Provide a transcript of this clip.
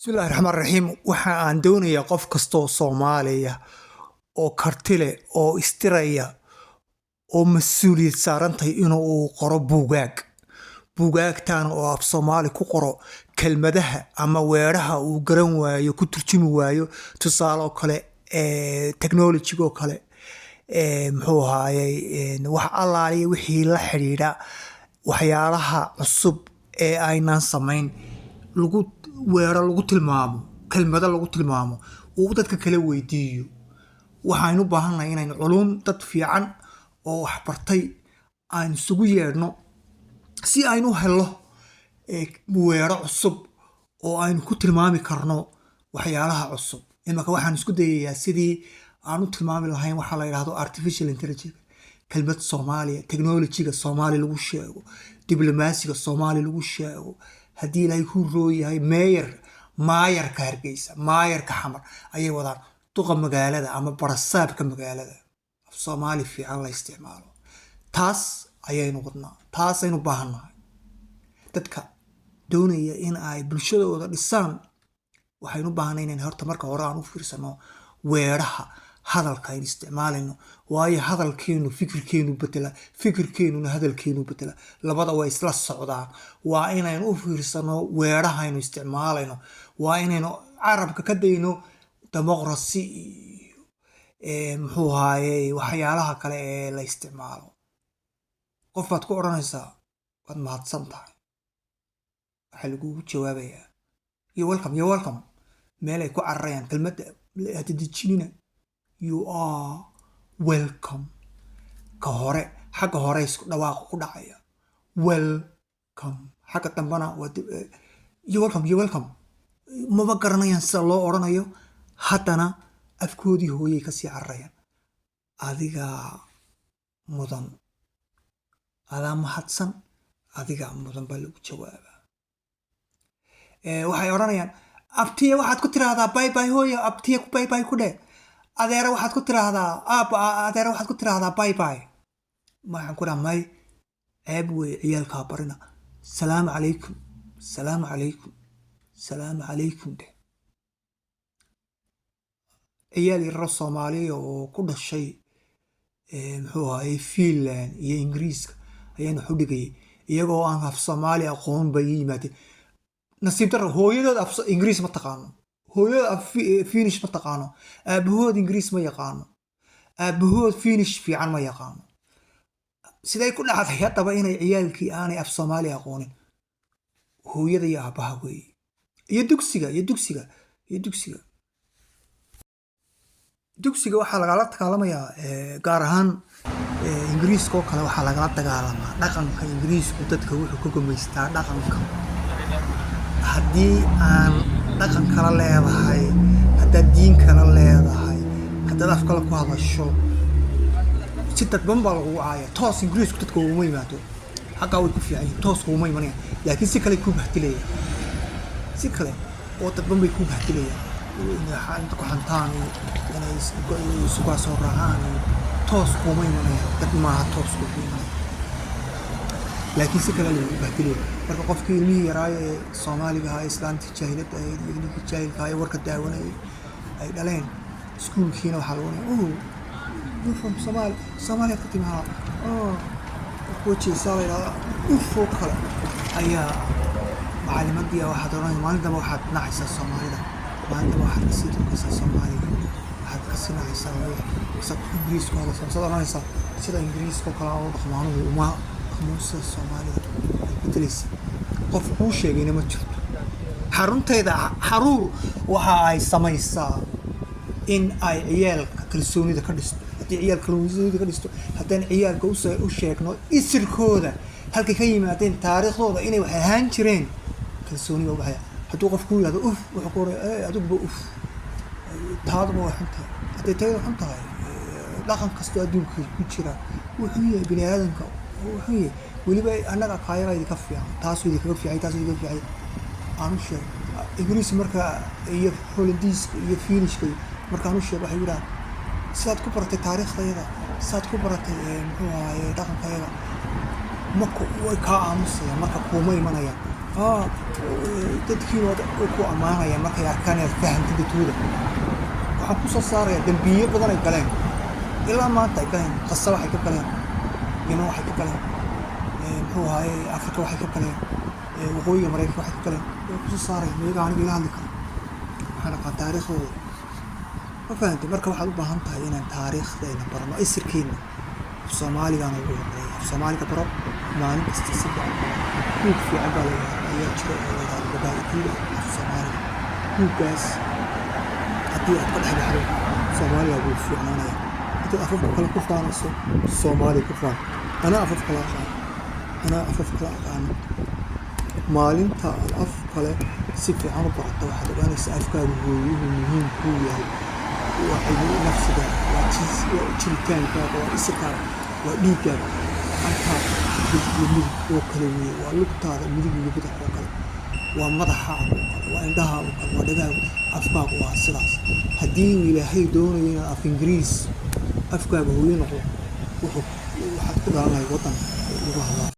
bismillahi raxmaan raxiim waxa aan doonayaa qof kastoo soomaaliya oo karti leh oo istiraya oo mas-uuliyad saarantahay inuu qoro buugaagtan oo af soomaali ku qoro kelmadaha ama weeraha uu garan waayo ku turjumi waayo tusaale oo kale technology oo kale muxuu ahaayey wax allaaliya wixii la xidhiidha waxyaalaha cusub ee aynaan samayn weero lagu tilmaamo kelmado lagu tilmaamo uu dadka kala weydiiyo waxaynu baahannahay inaynu culuum dad fiican oo wax bartay aan isugu yeedhno si aynu helo weero cusub oo aynu ku tilmaami karno waxyaalaha cusub imanka waxaan isku dayayaa sidii aan u tilmaami lahayn waxaa la yidhaahdo artificial intelligence kelmad soomaaliya technologyga soomaali lagu sheego diblomaasiga soomaali lagu sheego haddii ilaahay ku rooyahay maayarka hargeysa maayarka xamar ayay wadaan duqa magaalada ama barasaabka magaalada af soomaali fiican la isticmaalo taas ayaynu wadnaa taasaynu baahannahay dadka doonaya in ay bulshadooda dhisaan waxaynu baahanay inaan horta marka hore aan u fiirsano weeraha hadalka aynu isticmaalayno waayo hadalkeenu fikirkeenuna hadalkeenu bedela labada way isla socdaan waa inaynu u fiirsano weeraha aynu isticmaalayno waa inaynu carabka ka dayno demoqrasi iyo muxuu ahaayey waxyaalaha kale ee la isticmaalo qof baad ku odhanaysaa waad mahadsan tahay waxaa lagugu jawaabayaa yo welcome meel ay ku cararayaan kelmadda hadadejinina you are welcome xagga hore isku dhawaaqo ku dhacaya welcome xagga dambana you welcome maba garanayaan sida loo odhanayo haddana afkoodii hooyay kasii cararayaan adigaa mudan adaa mahadsan adigaa mudan baa lagu jawaabaa waxay odhanayaan abtiya waxaad ku tiraahdaa bye hooyo abtiya bye ku dheh adeera waxaad ku tiraahdaa adeera waxaad ku tiraahdaa bye waxaan ku dhaha may ceeb wey ciyaalkaa barina salaamu calaykum dheh ciyaal yararo soomaaliya oo ku dhashay muxuu ahaayey Finland iyo Ingiriiska ayaan wax u dhigayay iyagoo aan af soomaali aqoon bay yimaadeen nasiib darro hooyadood af ingiriis ma taqaano hooyadood af Finnish ma taqaano aabahood ingiriis ma yaqaano aabahood Finnish fiican ma yaqaano siday ku dhacday haddaba inay ciyaalkii aanay af soomaali aqoonin hooyada iyo aabaha weeye iyo dugsiga waxaa lagala dagaalamayaa gaar ahaan ingiriiska oo kale waxaa lagala dagaalamaa dhaqanka ingiriisku dadka wuxuu ka gumaystaa dhaqanka haddii aan dhaqan kala leedahay haddaad diin kala leedahay haddaad af kale ku hadasho si dadban baa lagugu caaya toos ingiriisku dadka uguma yimaado xaggaa way ku fiican yihiin toos uguma imanayaan laakiin si kale kuu bahdilayaan si kale oo dadban bay kuu bahdilayaan ku xantaan inay isugaa soo raacaan toos kuuma imanayaan dad maaha toos kuugu imanaya laakiin si kale lagu bahdilaya marka qofkii ilmihii yaraayo ee soomaaliga ahaa islaantii jaahilada ahayd iyo ninkii jaahilka ahaa ee warka daawanayay ay dhaleen iskuulkiina waxaa lagu you from Soomaaliya ka timi haa wajeysaa la yidhahdaa ufoo kale ayaa macalimadii waxaad odhanaysa maalin damba waxaad nacaysaa soomaalida maalin damba waxaad kasii turkaysaa soomaaliga waxaad kasii nacaysaa ingiriisku hadlaysaa saad odhanaysaa sida ingiriiska oo kale oo dhaqmaanuhu uma sida soomaalida ay bedelaysa qof kuu sheegayna ma jirto xaruntayda xaruur waxa ay samaysaa in ay ciyaalka kalsoonida ka dhisto haddii ciyaalka kalsoonida ka dhisto haddaan ciyaalka u sheegno isirkooda halkay ka yimaadeen taariikhdooda inay wax ahaan jireen kalsooniga waxay hadduu qof ku yidhahdo wuxuu ku oray adiguba taaduba way xun tahay hadday tayada xun tahay dhaqan kastoo adduunka ku jira wuxuu yahay bini aadamka wuxuu yahay weliba annaga kaayara idinka fiican taasuu idinkaga fiicay aan u sheeg ingiriis marka iyo holandiiska iyo fiinishka markaan u sheeg waxay yidhaha sidaad ku baratay taariikhdayada sidaad ku baratay muxuu ahaayey dhaqankayada way kaa aamusayaan marka kuuma imanayaan اه dadkii wada ku amaanaya markay arkaan inaad fahamtid dadwada waxaan ku soo saaraya dambiyo badan ay galeen ilaa maanta ay galeen qasa waxay ka galeen yemen waxay ka galeen muxuu ahaayey afrika waxay ka galeen waqooyiga maraykanka waxay ka galeen way ku soo saaraya miyaga aniga ila hadli karo waxaan aqaan taariikhdooda ma fahamtay marka waxaad u baahan tahay inaan taariikhdeena barano isirkeena soomaaligaana ugu horeeya soomaaliga baro maalin kasta si fiican buug fiican baa ayaa jira oo la yidhahdo badaa'iqiida af soomaaliga buuggaas haddii aad ka dhex baxdo soomaaliga wuu fiicnaanaya haddaad afafka kale ku faanayso soomaaliga ku faan anaa afaf kale aqaano maalinta aad af kale si fiican u barato waxaad ogaanaysaa afkaagu hooyuhu muhiim kuu yahay waa cilmi nafsiga waa jiritaankaaga waa isirkaaga waa dhiiggaaga gacantaada midig oo kale weeye waa lugtaada midig iyo bidix oo kale waa madaxaaga oo kale waa indhahaaga oo kale waa dhagaaga afkaagu waa sidaas haddii uu ilaahay doonayo inaad af ingiriis afkaaga hooyo noqdo waxaad ku dhalan lahay waddan lagu hadlaa